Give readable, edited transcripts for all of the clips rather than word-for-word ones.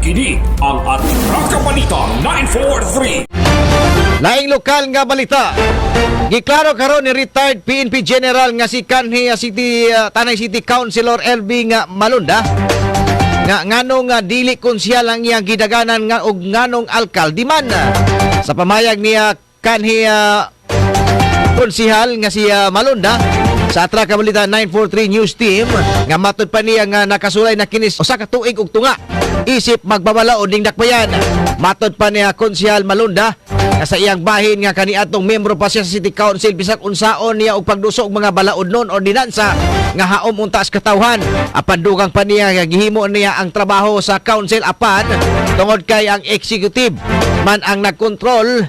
Kini ang Atraka Balita 943. Laing lokal nga balita. Giklaro karon ni retired PNP General nga si kanhi Tanay City Councilor LB nga Malunda nga nganong dili konsyal ang iyang gidaganan nga og nganong alkalde man. Sa pamayag niya kanhi konsihal nga si Malunda sa Atraka Balita 943 News Team nga matud pa niya nga nakasulay na kinis usa ka tuig og tunga isip magbabalaod ning dakbayan. Matud pa niya konsihal Malunda nga sa iyang bahin nga kaniadtong membro pa siya sa City Council bisag unsaon niya og pagduso og mga balaod non ordinansa nga haom unta sa katawhan. Apan dugang pa niya nga gihimo niya ang trabaho sa council apan tungod kay ang executive man ang nagkontrol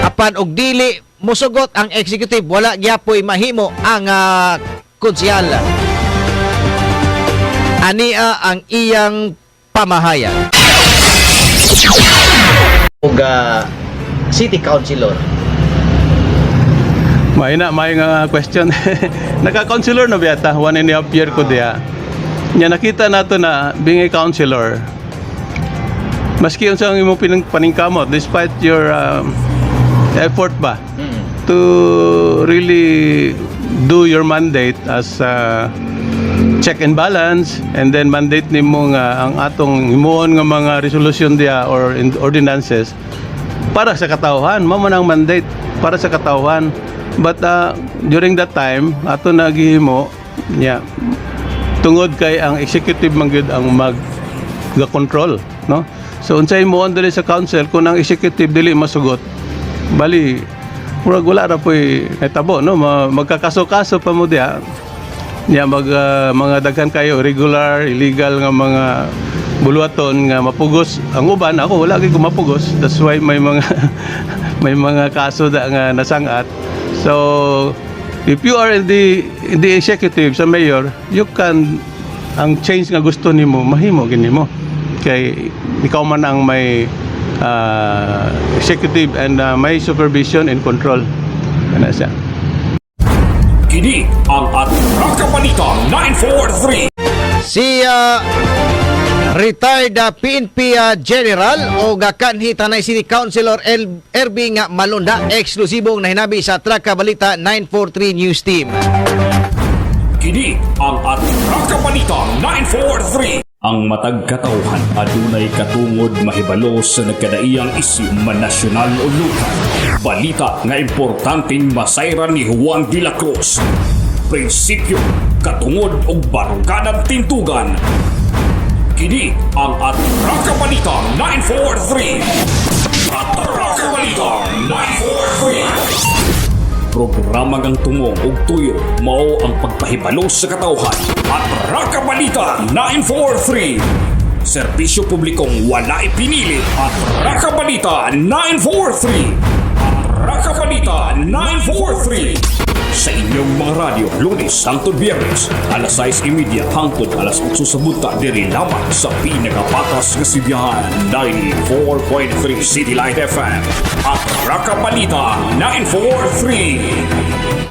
apan og dili musugot ang executive wala gyapoy mahimo ang konsyal. Ania ang iyang pamahayan. Og city councilor. May nga question. Naka-councilor na biyata, 1.5 year ko diya. Nya nakita nato na being a councilor, maski unsa ang imong paningkamot despite your effort ba to really do your mandate as check and balance, and then mandate nimo nga ang atong himuon nga mga resolution dia or ordinances para sa katawhan. Mao man ang mandate para sa katawhan. But during that time ato nagihimo nya tungod kay ang executive man gyud ang mag-control, no? So unsay himuon dili sa council kung ang executive dili masugot, bali murag wala ra poy natabo, no? Magkakaso-kaso pa mo diha. Nya mga daghan kayo regular, illegal nga mga buluaton nga mapugos ang uban. Ako wala gyud ko mapugos. That's why may mga may mga kaso da nga nasangat. So if you are in the executive sa mayor, you can ang change nga gusto nimo mahimo gini mo kay ikaw man ang may executive and may supervision and control kana siya. Kini ang Atraka Balita 943. Si retired PNP General o kanhi Tanay City Councilor RB nga Malunda, eksklusibong nahinabi sa Atraka Balita 943 News Team. Kini ang Atraka Balita 943. Ang matag katawhan adunay katungod mahibalo sa nagkadaiyang isyu man nasyonal o lokal. Balita nga importanteng masayran ni Juan de la Cruz. Prinsipyo, katungod og baruganang tintugan. Kini ang Atraka Balita 943. Atraka Balita 943. Programa ngang tungong og tuyo mao ang pagpahibalo sa katawhan. Atraka Balita 943. Serbisyo publikong wala ipinilit. Atraka Balita 943. Atraka Balita 943. Sa inyong mga radyo, Lunes hangtod Biyernes, alas 6:30 hangtod alas 8 sa buta diri lamang sa pinakapatas nga sibiyahan 94.3 City Light FM. Atraka Balita 943.